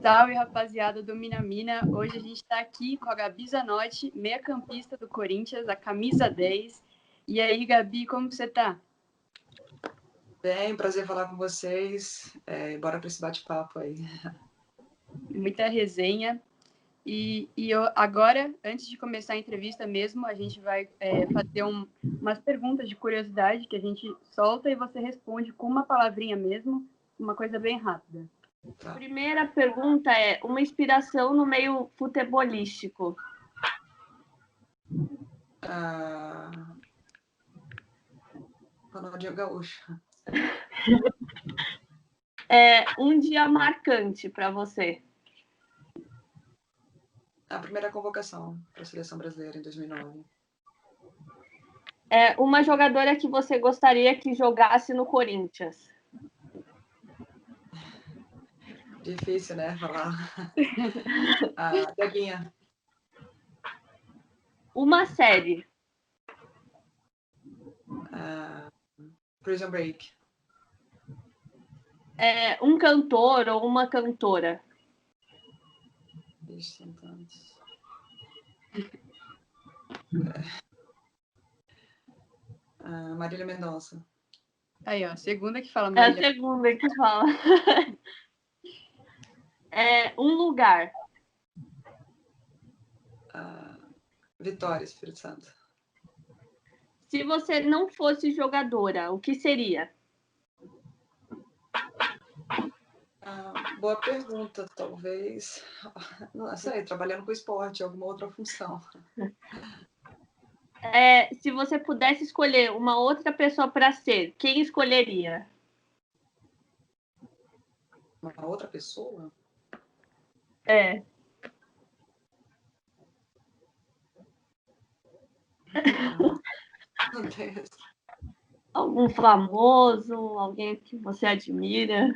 Salve, rapaziada do Minamina. Hoje a gente está aqui com a Gabi Zanotti, meia-campista do Corinthians, a camisa 10. E aí, Gabi, como você tá? Bem, prazer falar com vocês. Bora para esse bate-papo aí. Muita resenha. Agora, antes de começar a entrevista mesmo, a gente vai fazer umas perguntas de curiosidade que a gente solta e você responde com uma palavrinha mesmo, uma coisa bem rápida. Tá. Primeira pergunta é uma inspiração no meio futebolístico. Ronaldinho Gaúcho. Um dia marcante para você. A primeira convocação para a seleção brasileira em 2009. Uma jogadora que você gostaria que jogasse no Corinthians. Difícil, né? Falar. A Debinha. Uma série. Prison Break. Um cantor ou uma cantora. Ixi, são tantos. Marília Mendonça. Aí, ó, segunda que fala Marília. É a segunda que fala. Um lugar. Vitória, Espírito Santo. Se você não fosse jogadora, o que seria? Boa pergunta, talvez. Não sei, trabalhando com esporte, alguma outra função. Se você pudesse escolher uma outra pessoa para ser, quem escolheria? Uma outra pessoa? Não tem. Algum famoso, alguém que você admira?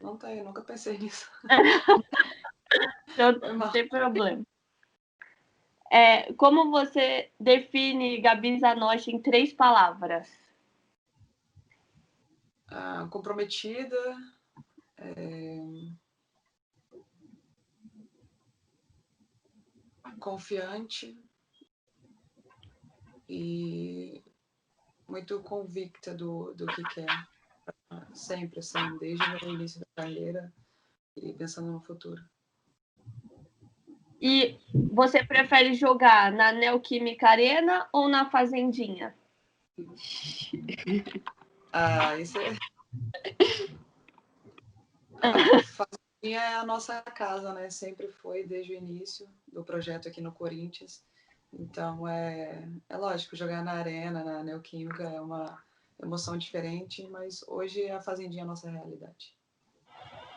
Não tem, nunca pensei nisso. Não tem problema. Como você define Gabi Zanotti em 3 palavras? Comprometida, confiante e muito convicta do que quer. Sempre, assim, desde o início da carreira e pensando no futuro. E você prefere jogar na Neoquímica Arena ou na Fazendinha? Isso é... A Fazendinha é a nossa casa, né? Sempre foi desde o início do projeto aqui no Corinthians. Então, é lógico, jogar na Arena, na Neoquímica, é uma emoção diferente, mas hoje a Fazendinha é a nossa realidade.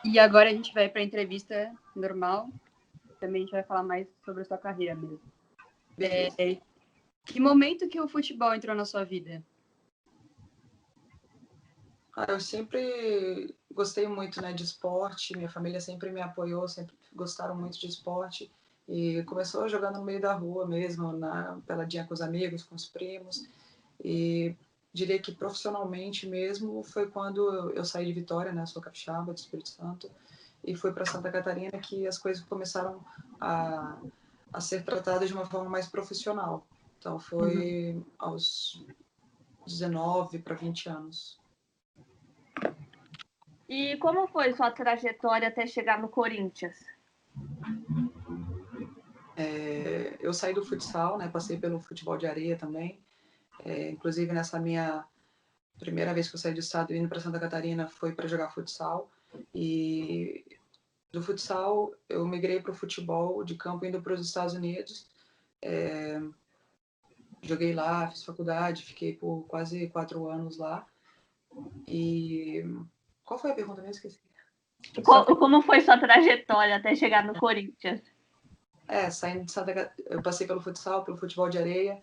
E agora a gente vai para a entrevista normal. Também a gente vai falar mais sobre a sua carreira mesmo. Que momento que o futebol entrou na sua vida? Eu sempre gostei muito, né, de esporte. Minha família sempre me apoiou, sempre gostaram muito de esporte. E começou jogando no meio da rua mesmo, na peladinha com os amigos, com os primos. E diria que profissionalmente mesmo foi quando eu saí de Vitória, né, sou capixaba, do Espírito Santo, e fui para Santa Catarina que as coisas começaram a ser tratadas de uma forma mais profissional. Então foi aos 19 para 20 anos. E como foi sua trajetória até chegar no Corinthians? Eu saí do futsal, né, passei pelo futebol de areia também. Inclusive nessa minha primeira vez que eu saí do estado indo para Santa Catarina foi para jogar futsal. E do futsal eu migrei para o futebol de campo indo para os Estados Unidos. Joguei lá, fiz faculdade, fiquei por quase 4 anos lá. E qual foi a pergunta mesmo? Esqueci. Como foi sua trajetória até chegar no Corinthians? Saindo de Santa Catarina, eu passei pelo futsal, pelo futebol de areia,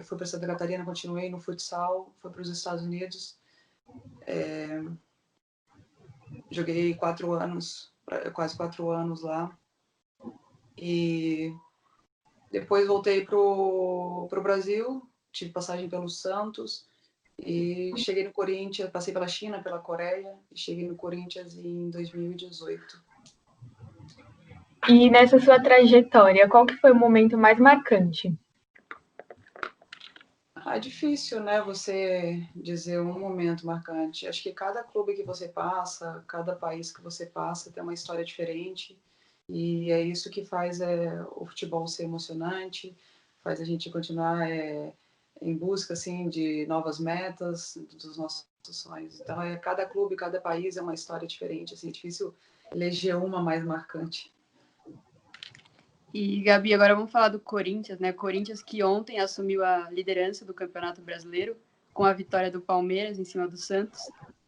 fui para Santa Catarina, continuei no futsal, fui para os Estados Unidos, joguei 4 anos, quase 4 anos lá, e depois voltei pro Brasil, tive passagem pelo Santos e cheguei no Corinthians, passei pela China, pela Coreia e cheguei no Corinthians em 2018. E nessa sua trajetória, qual que foi o momento mais marcante? É difícil, né, você dizer um momento marcante. Acho que cada clube que você passa, cada país que você passa tem uma história diferente e é isso que faz o futebol ser emocionante, faz a gente continuar em busca assim de novas metas, dos nossos sonhos. Então cada clube, cada país é uma história diferente. Assim, é difícil eleger uma mais marcante. E, Gabi, agora vamos falar do Corinthians, né? Corinthians que ontem assumiu a liderança do Campeonato Brasileiro com a vitória do Palmeiras em cima do Santos.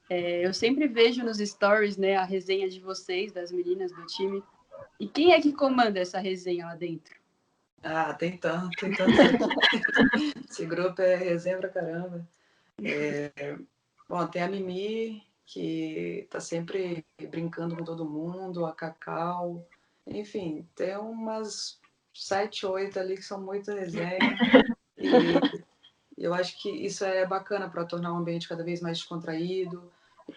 Eu sempre vejo nos stories, né, a resenha de vocês, das meninas do time. E quem é que comanda essa resenha lá dentro? Ah, tem tanto. Esse grupo é resenha pra caramba. Bom, tem a Mimi, que tá sempre brincando com todo mundo, a Cacau, enfim, tem umas 7, 8 ali que são muito resenha. E eu acho que isso é bacana para tornar o ambiente cada vez mais descontraído.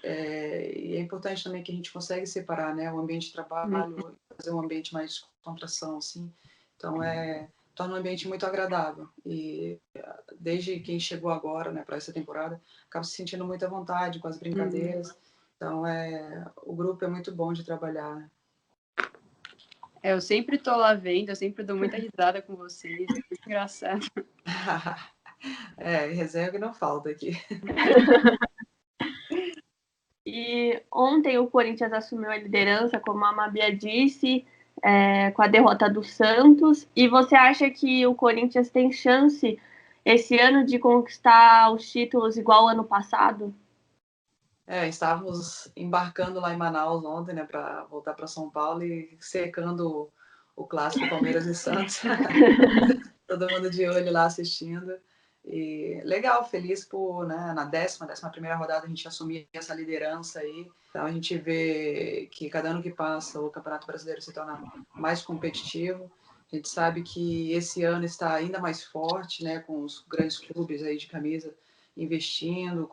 E é importante também que a gente consegue separar, né, o ambiente de trabalho, fazer um ambiente mais de descontração, assim. Então, torna um ambiente muito agradável. E desde quem chegou agora, né, para essa temporada, acaba se sentindo muito à vontade com as brincadeiras. Então, o grupo é muito bom de trabalhar. Eu sempre tô lá vendo, eu sempre dou muita risada com vocês, é muito engraçado. Resenha que não falta aqui. E ontem o Corinthians assumiu a liderança, como a Mabia disse, com a derrota do Santos. E você acha que o Corinthians tem chance esse ano de conquistar os títulos igual ao ano passado? Estávamos embarcando lá em Manaus ontem, né, para voltar para São Paulo e secando o clássico Palmeiras e Santos. Todo mundo de olho lá assistindo. E legal, feliz por, né, na 11ª rodada a gente assumir essa liderança aí. Então a gente vê que cada ano que passa o Campeonato Brasileiro se torna mais competitivo. A gente sabe que esse ano está ainda mais forte, né, com os grandes clubes aí de camisa investindo,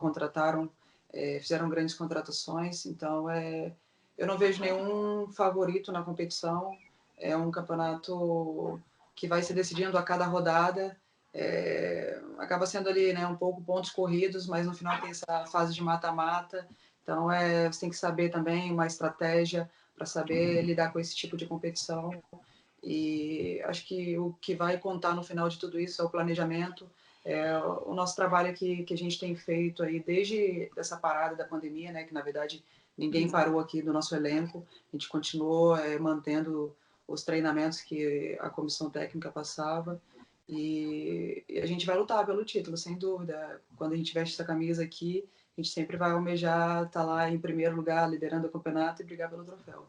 fizeram grandes contratações. Então eu não vejo nenhum favorito na competição. É um campeonato que vai se decidindo a cada rodada. Acaba sendo ali, né, um pouco pontos corridos, mas no final tem essa fase de mata-mata. Então você tem que saber também uma estratégia para saber lidar com esse tipo de competição. E acho que o que vai contar no final de tudo isso é o planejamento, o nosso trabalho que a gente tem feito aí desde essa parada da pandemia, né, que na verdade ninguém parou aqui do nosso elenco. A gente continuou mantendo os treinamentos que a comissão técnica passava e a gente vai lutar pelo título, sem dúvida. Quando a gente veste essa camisa aqui, a gente sempre vai almejar estar lá em primeiro lugar, liderando o campeonato e brigar pelo troféu.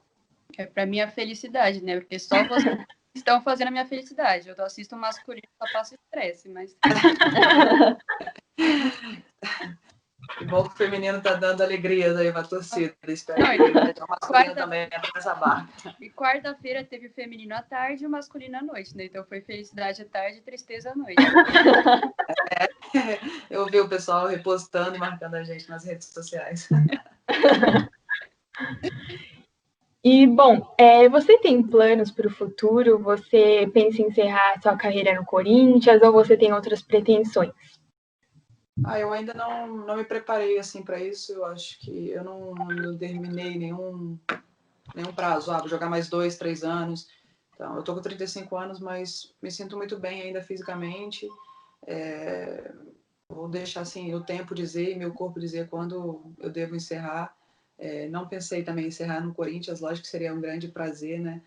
É para minha felicidade, né? Porque só vocês estão fazendo a minha felicidade. Eu assisto masculino, só passo estresse, mas... Que bom que o feminino tá dando alegrias aí pra torcida. Espero que o masculino também entre nessa barra. E quarta-feira teve o feminino à tarde e o masculino à noite, né? Então foi felicidade à tarde e tristeza à noite. Eu vi o pessoal repostando e marcando a gente nas redes sociais. E, bom, você tem planos para o futuro? Você pensa em encerrar sua carreira no Corinthians ou você tem outras pretensões? Eu ainda não me preparei assim para isso. Eu acho que eu não terminei nenhum prazo. Vou jogar mais 2, 3 anos. Então, eu tô com 35 anos, mas me sinto muito bem ainda fisicamente. Vou deixar assim o tempo dizer, meu corpo dizer quando eu devo encerrar. Não pensei também em encerrar no Corinthians, lógico que seria um grande prazer, né?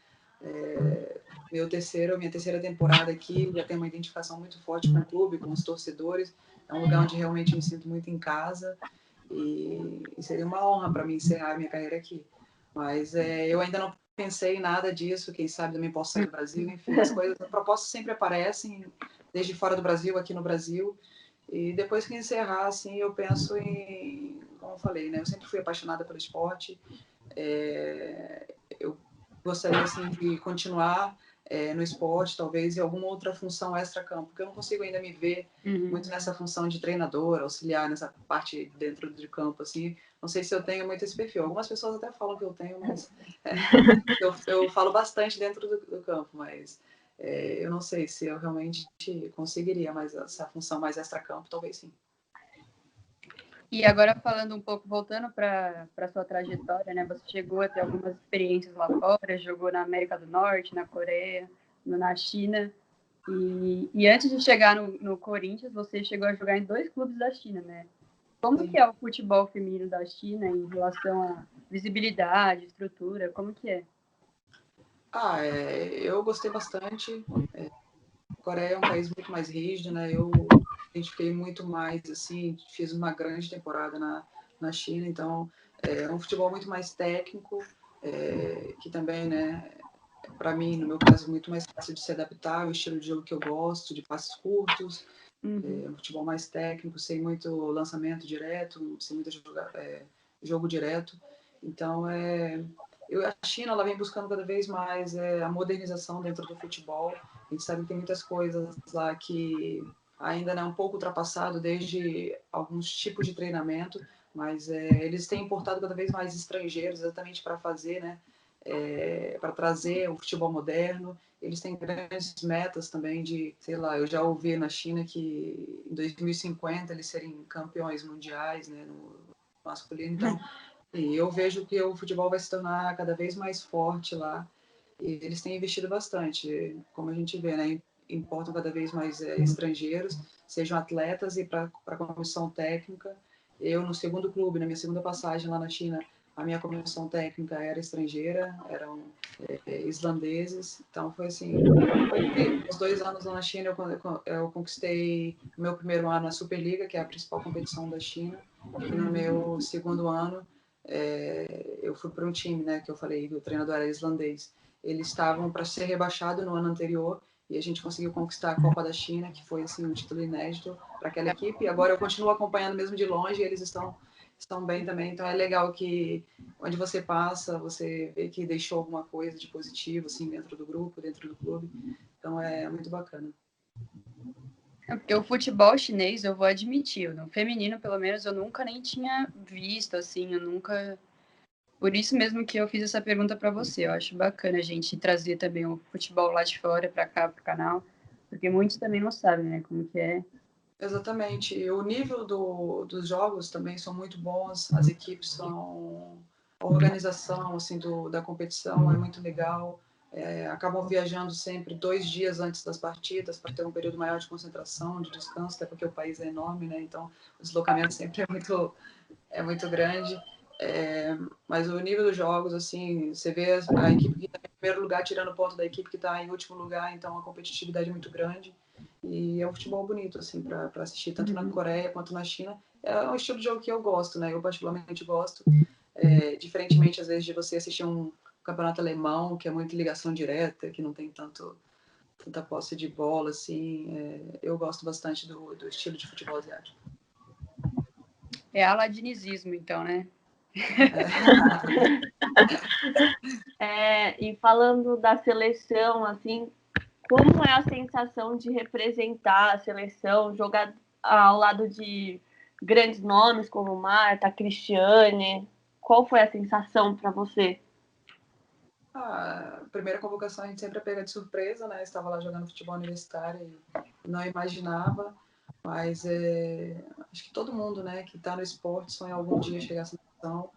Minha terceira temporada aqui, já tenho uma identificação muito forte com o clube, com os torcedores. É um lugar onde realmente me sinto muito em casa e seria uma honra para mim encerrar a minha carreira aqui. Mas eu ainda não pensei em nada disso, quem sabe também posso sair do Brasil, enfim, as propostas sempre aparecem, desde fora do Brasil, aqui no Brasil. E depois que encerrar, assim, eu penso em, como eu falei, né? Eu sempre fui apaixonada pelo esporte. Eu gostaria, assim, de continuar no esporte, talvez, e alguma outra função extra-campo, porque eu não consigo ainda me ver muito nessa função de treinador, auxiliar nessa parte dentro de campo, assim. Não sei se eu tenho muito esse perfil. Algumas pessoas até falam que eu tenho, mas eu falo bastante dentro do campo, mas eu não sei se eu realmente conseguiria, mas essa função mais extra-campo, talvez sim. E agora falando um pouco, voltando para sua trajetória, né? Você chegou a ter algumas experiências lá fora, jogou na América do Norte, na Coreia, na China. E antes de chegar no Corinthians, você chegou a jogar em 2 clubes da China, né? Como que é o futebol feminino da China em relação à visibilidade, estrutura? Como que é? Eu gostei bastante. A Coreia é um país muito mais rígido, né? Eu identifiquei muito mais, assim, fiz uma grande temporada na China, então é um futebol muito mais técnico, que também, né, para mim, no meu caso, muito mais fácil de se adaptar ao estilo de jogo que eu gosto, de passes curtos, um futebol mais técnico, sem muito lançamento direto, sem muito jogo direto. Então, a China ela vem buscando cada vez mais a modernização dentro do futebol. A gente sabe que tem muitas coisas lá que ainda é um pouco ultrapassado desde alguns tipos de treinamento, mas eles têm importado cada vez mais estrangeiros exatamente para fazer, né, para trazer o futebol moderno. Eles têm grandes metas também de, sei lá, eu já ouvi na China que em 2050 eles serem campeões mundiais, né, no masculino. Então, e eu vejo que o futebol vai se tornar cada vez mais forte lá. E eles têm investido bastante, como a gente vê, né? Importam cada vez mais estrangeiros, sejam atletas e para a comissão técnica. Eu, no segundo clube, na minha segunda passagem lá na China, a minha comissão técnica era estrangeira, eram islandeses. Então, foi assim, foi incrível. Os 2 anos lá na China, eu conquistei o meu primeiro ano na Superliga, que é a principal competição da China. E no meu segundo ano, eu fui para um time, né, que eu falei, o treinador era islandês. Eles estavam para ser rebaixado no ano anterior e a gente conseguiu conquistar a Copa da China, que foi assim um título inédito para aquela equipe. E agora eu continuo acompanhando mesmo de longe e eles estão bem também. Então é legal que onde você passa, você vê que deixou alguma coisa de positivo assim dentro do grupo, dentro do clube. Então é muito bacana. Porque o futebol chinês, eu vou admitir, no feminino, pelo menos, eu nunca nem tinha visto, assim, eu nunca... Por isso mesmo que eu fiz essa pergunta para você. Eu acho bacana a gente trazer também o futebol lá de fora para cá, para o canal, porque muitos também não sabem, né, como que é. Exatamente. O nível dos jogos também são muito bons, as equipes são... A organização assim, da competição é muito legal. Acabam viajando sempre 2 dias antes das partidas para ter um período maior de concentração, de descanso, até porque o país é enorme, né? Então o deslocamento sempre é muito grande. Mas o nível dos jogos, assim, você vê a equipe que está em primeiro lugar tirando ponto da equipe que está em último lugar, então a competitividade é muito grande. E é um futebol bonito, assim, para assistir, tanto na Coreia quanto na China. É um estilo de jogo que eu gosto, né? Eu particularmente gosto. Diferentemente, às vezes, de você assistir um campeonato alemão, que é muito ligação direta, que não tem tanta posse de bola, assim. Eu gosto bastante do estilo de futebol asiático. É aladinizismo, então, né? E falando da seleção, assim, como é a sensação de representar a seleção, jogar ao lado de grandes nomes como Marta, Cristiane? Qual foi a sensação para você? A primeira convocação a gente sempre é pega de surpresa, né? Estava lá jogando futebol universitário e não imaginava, mas acho que todo mundo, né, que está no esporte sonha algum dia chegar à seleção.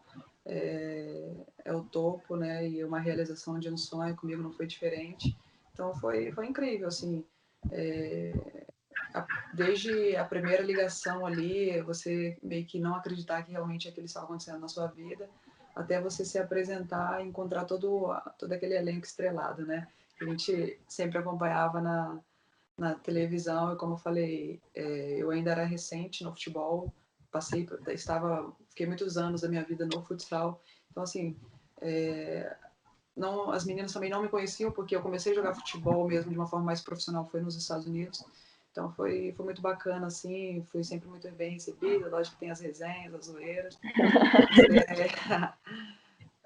É o topo, né? E uma realização de um sonho, comigo não foi diferente. Então foi incrível, assim. Desde a primeira ligação ali, você meio que não acreditar que realmente aquilo estava acontecendo na sua vida, até você se apresentar e encontrar todo aquele elenco estrelado, né? Que a gente sempre acompanhava na televisão e, como eu falei, eu ainda era recente no futebol, fiquei muitos anos da minha vida no futsal, então assim, não, as meninas também não me conheciam porque eu comecei a jogar futebol mesmo de uma forma mais profissional foi nos Estados Unidos, então foi muito bacana, assim, fui sempre muito bem recebida, lógico que tem as resenhas, as zoeiras,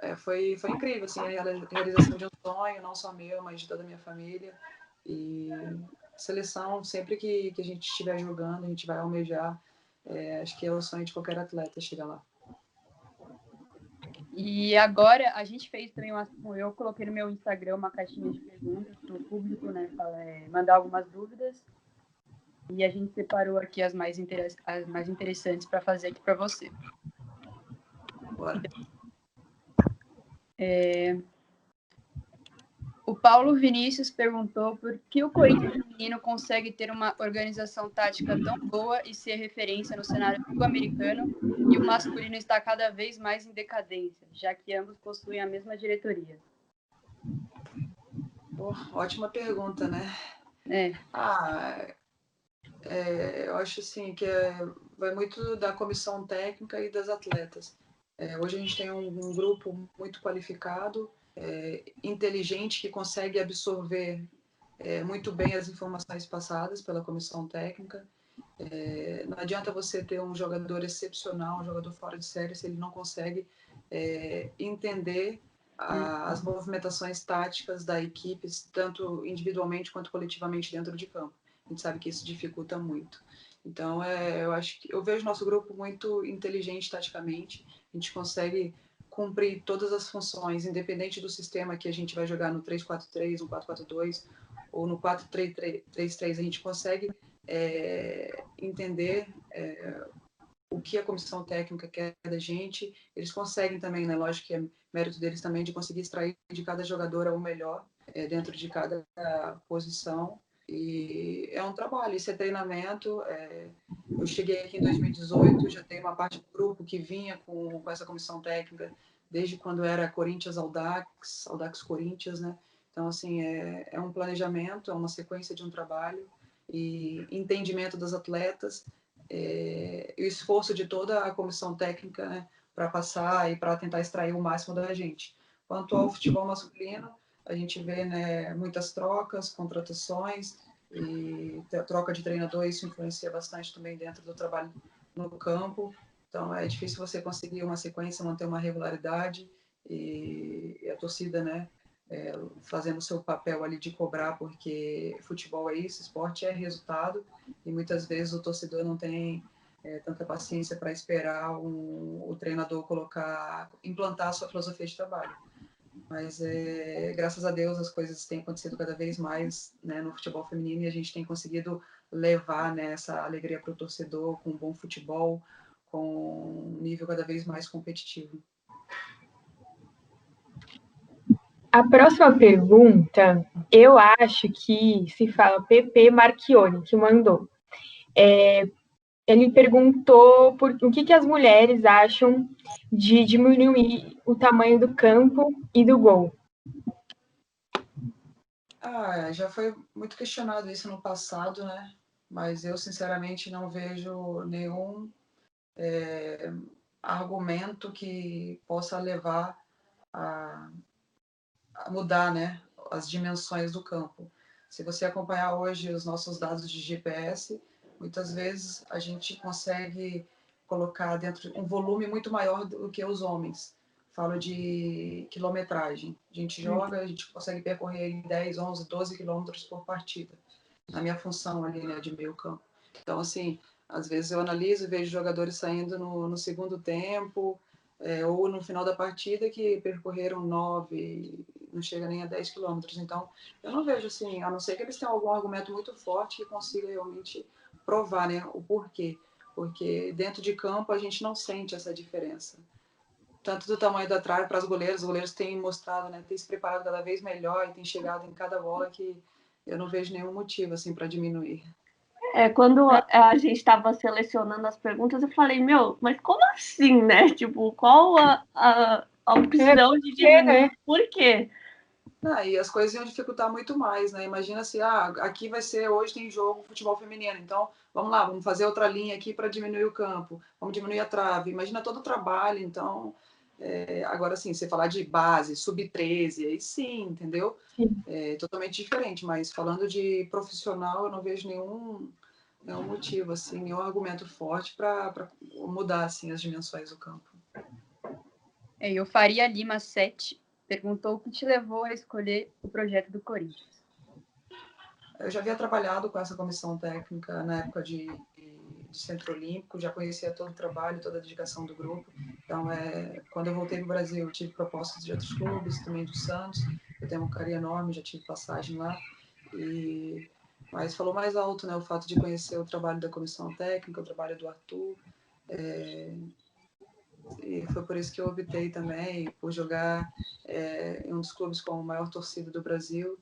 mas foi incrível, assim, a realização de um sonho, não só meu, mas de toda a minha família. E seleção, sempre que a gente estiver jogando, a gente vai almejar. Acho que é o sonho de qualquer atleta chegar lá. E agora a gente fez também eu coloquei no meu Instagram uma caixinha de perguntas para o público, né, mandar algumas dúvidas. E a gente separou aqui as mais interessantes para fazer aqui para você. Bora. O Paulo Vinícius perguntou por que o Corinthians feminino consegue ter uma organização tática tão boa e ser referência no cenário sul-americano e o masculino está cada vez mais em decadência, já que ambos possuem a mesma diretoria. Ótima pergunta, né? Eu acho assim que vai muito da comissão técnica e das atletas. Hoje a gente tem um grupo muito qualificado, inteligente, que consegue absorver muito bem as informações passadas pela comissão técnica. Não adianta você ter um jogador excepcional, um jogador fora de série, se ele não consegue entender as movimentações táticas da equipe, tanto individualmente quanto coletivamente dentro de campo. A gente sabe que isso dificulta muito. Então, eu vejo nosso grupo muito inteligente taticamente. A gente consegue cumprir todas as funções, independente do sistema que a gente vai jogar no 3-4-3, no 4-4-2 ou no 4-3-3. A gente consegue entender o que a comissão técnica quer da gente. Eles conseguem também, né? Lógico que é mérito deles também de conseguir extrair de cada jogador o melhor dentro de cada posição. E é um trabalho, isso é treinamento. Eu cheguei aqui em 2018, já tem uma parte do grupo que vinha com essa comissão técnica desde quando era Corinthians Audax Corinthians, né? Então, assim, é um planejamento, é uma sequência de um trabalho e entendimento das atletas, e o esforço de toda a comissão técnica, né, para passar e para tentar extrair o máximo da gente. Quanto ao futebol masculino, a gente vê, né, muitas trocas, contratações e troca de treinador, isso influencia bastante também dentro do trabalho no campo. Então é difícil você conseguir uma sequência, manter uma regularidade e a torcida, né, fazendo o seu papel ali de cobrar, porque futebol é isso, esporte é resultado, e muitas vezes o torcedor não tem tanta paciência para esperar o treinador implantar a sua filosofia de trabalho. Mas graças a Deus as coisas têm acontecido cada vez mais, né, no futebol feminino, e a gente tem conseguido levar, né, essa alegria para o torcedor com um bom futebol, com um nível cada vez mais competitivo. A próxima pergunta, eu acho que se fala PP Marchione, que mandou. Ele perguntou o que as mulheres acham de diminuir o tamanho do campo e do gol. Já foi muito questionado isso no passado, né? Mas eu, sinceramente, não vejo nenhum argumento que possa levar a mudar, né, as dimensões do campo. Se você acompanhar hoje os nossos dados de GPS, muitas vezes a gente consegue colocar dentro um volume muito maior do que os homens. Falo de quilometragem. A gente joga, a gente consegue percorrer 10, 11, 12 quilômetros por partida, na minha função ali, né, de meio campo. Então, assim, às vezes eu analiso e vejo jogadores saindo no segundo tempo, ou no final da partida, que percorreram 9, não chega nem a 10 quilômetros. Então, eu não vejo assim, a não ser que eles tenham algum argumento muito forte que consiga realmente provar, né, o porquê. Porque dentro de campo a gente não sente essa diferença. Tanto do tamanho da trave para os goleiros têm mostrado, né, têm se preparado cada vez melhor e têm chegado em cada bola, que eu não vejo nenhum motivo assim para diminuir. Quando a gente estava selecionando as perguntas, eu falei, mas como assim, né? Tipo, qual a opção de diminuir? Né? Por quê? E as coisas iam dificultar muito mais, né? Imagina se, aqui vai ser, hoje tem jogo futebol feminino, então vamos lá, vamos fazer outra linha aqui para diminuir o campo, vamos diminuir a trave. Imagina todo o trabalho, então, agora sim, você falar de base, sub-13, aí sim, entendeu? É totalmente diferente, mas falando de profissional, eu não vejo nenhum motivo, assim, nenhum argumento forte para mudar, assim, as dimensões do campo. E o Faria Lima 7 perguntou o que te levou a escolher o projeto do Corinthians. Eu já havia trabalhado com essa comissão técnica na época de Centro Olímpico, já conhecia todo o trabalho, toda a dedicação do grupo. Então, quando eu voltei para o Brasil, eu tive propostas de outros clubes, também do Santos. Eu tenho um carinho enorme, já tive passagem lá. Mas falou mais alto, né, o fato de conhecer o trabalho da comissão técnica, o trabalho do Arthur. E foi por isso que eu optei também por jogar em um dos clubes com a maior torcida do Brasil.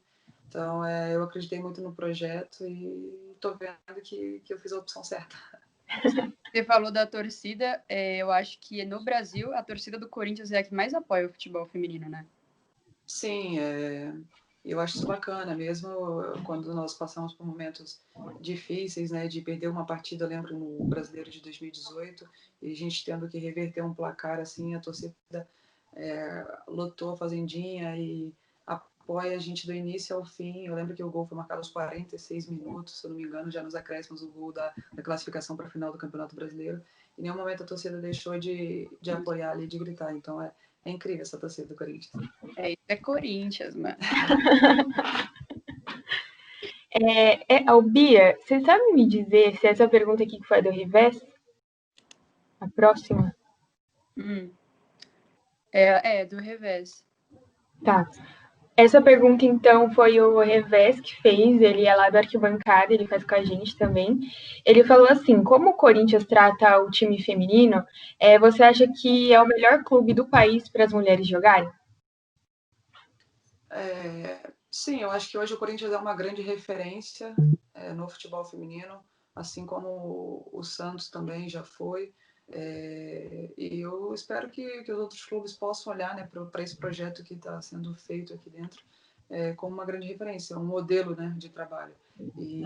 Então, eu acreditei muito no projeto e estou vendo que eu fiz a opção certa. Você falou da torcida, eu acho que no Brasil a torcida do Corinthians é a que mais apoia o futebol feminino, né? Sim, eu acho isso bacana, mesmo quando nós passamos por momentos difíceis, né, de perder uma partida, eu lembro no Brasileiro de 2018, e a gente tendo que reverter um placar assim, a torcida lotou a Fazendinha e apoia a gente do início ao fim. Eu lembro que o gol foi marcado aos 46 minutos, se eu não me engano, já nos acréscimos, o gol da classificação para a final do Campeonato Brasileiro. Em nenhum momento a torcida deixou de apoiar ali, de gritar. Então é incrível essa torcida do Corinthians. Isso é Corinthians, mano. Bia, você sabe me dizer se essa pergunta aqui que foi do Rivés? A próxima? Do revés. Tá. Essa pergunta, então, foi o Revés que fez, ele é lá do Arquibancada, ele faz com a gente também. Ele falou assim, como o Corinthians trata o time feminino, você acha que é o melhor clube do país para as mulheres jogarem? Sim, eu acho que hoje o Corinthians é uma grande referência no futebol feminino, assim como o Santos também já foi. E eu espero que os outros clubes possam olhar, né, para esse projeto que está sendo feito aqui dentro como uma grande referência, um modelo, né, de trabalho. E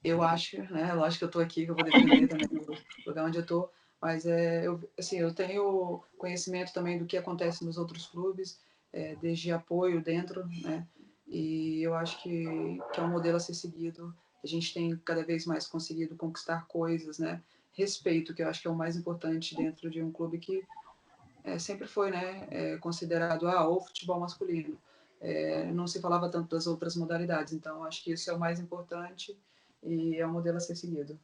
eu acho, né, lógico que eu estou aqui, que eu vou defender também o lugar onde eu estou, mas eu tenho conhecimento também do que acontece nos outros clubes, desde apoio dentro, né, e eu acho que é um modelo a ser seguido. A gente tem cada vez mais conseguido conquistar coisas, né, respeito, que eu acho que é o mais importante dentro de um clube que sempre foi, né, considerado o futebol masculino. Não se falava tanto das outras modalidades, então acho que isso é o mais importante e é um modelo a ser seguido.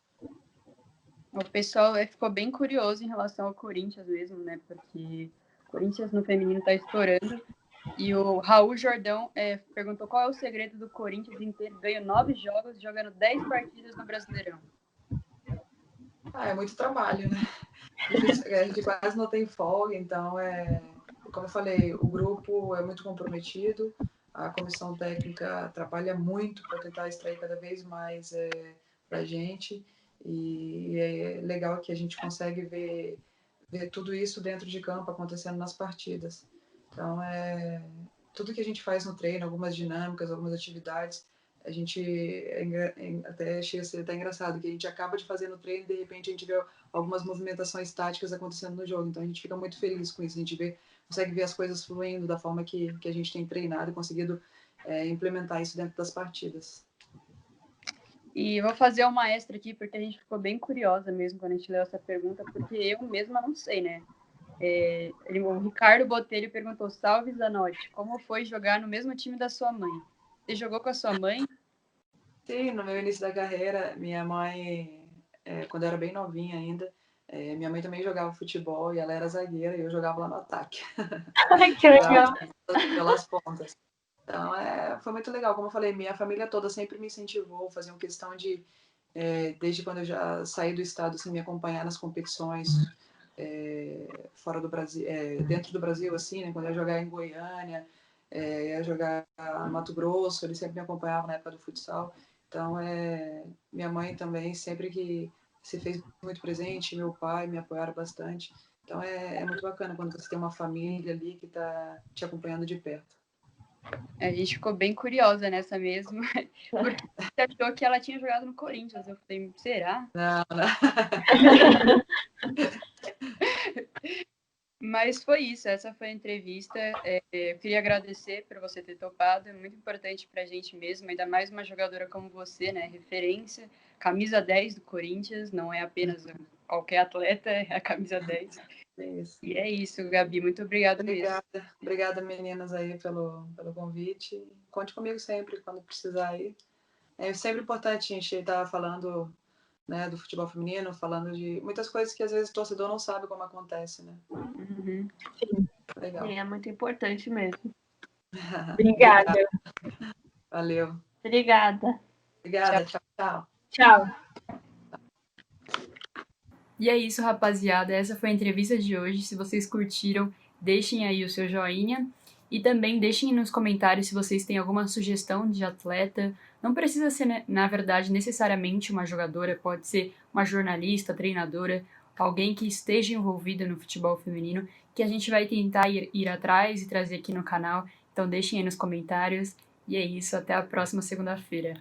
O pessoal ficou bem curioso em relação ao Corinthians mesmo, né? Porque o Corinthians no feminino tá estourando. E o Raul Jordão perguntou qual é o segredo do Corinthians em ter ganho 9 jogos, jogando 10 partidas no Brasileirão. É muito trabalho, né? A gente quase não tem folga, então como eu falei, o grupo é muito comprometido, a comissão técnica trabalha muito para tentar extrair cada vez mais para a gente, e é legal que a gente consegue ver tudo isso dentro de campo acontecendo nas partidas. Então, tudo que a gente faz no treino, algumas dinâmicas, algumas atividades, a gente até chega a ser até engraçado, que a gente acaba de fazer no treino e de repente a gente vê algumas movimentações táticas acontecendo no jogo. Então a gente fica muito feliz com isso, a gente consegue ver as coisas fluindo da forma que a gente tem treinado e conseguido implementar isso dentro das partidas. E eu vou fazer uma extra aqui, porque a gente ficou bem curiosa mesmo quando a gente leu essa pergunta, porque eu mesma não sei, né? O Ricardo Botelho perguntou, salve Zanotti, como foi jogar no mesmo time da sua mãe? Você jogou com a sua mãe? Sim, no meu início da carreira, minha mãe, quando eu era bem novinha ainda, minha mãe também jogava futebol e ela era zagueira e eu jogava lá no ataque. Ai, que legal! Pelas pontas. Então, foi muito legal. Como eu falei, minha família toda sempre me incentivou, faziam questão de, desde quando eu já saí do estado, assim, me acompanhar nas competições fora do Brasil, dentro do Brasil, assim, né? Quando eu ia jogar em Goiânia, ia jogar no Mato Grosso, eles sempre me acompanhavam na época do futsal. Então, minha mãe também, sempre que se fez muito presente, meu pai me apoiaram bastante. Então, é muito bacana quando você tem uma família ali que está te acompanhando de perto. A gente ficou bem curiosa nessa mesmo, porque você achou que ela tinha jogado no Corinthians. Eu falei, será? Não. Mas foi isso, essa foi a entrevista. Eu queria agradecer por você ter topado, é muito importante pra gente mesmo, ainda mais uma jogadora como você, né? Referência, camisa 10 do Corinthians, não é apenas um qualquer atleta, é a camisa 10. É isso. E é isso, Gabi, muito obrigada mesmo. Obrigada, meninas, aí pelo convite. Conte comigo sempre, quando precisar aí. É sempre importante a gente estar falando, né, do futebol feminino, falando de muitas coisas que às vezes o torcedor não sabe como acontece, né? Uhum. Legal. Sim, é muito importante mesmo. Obrigada. Valeu. Obrigada. Obrigada, tchau. Tchau. E é isso, rapaziada. Essa foi a entrevista de hoje. Se vocês curtiram, deixem aí o seu joinha. E também deixem nos comentários se vocês têm alguma sugestão de atleta. Não precisa ser, na verdade, necessariamente uma jogadora. Pode ser uma jornalista, treinadora, alguém que esteja envolvido no futebol feminino, que a gente vai tentar ir atrás e trazer aqui no canal. Então deixem aí nos comentários. E é isso. Até a próxima segunda-feira.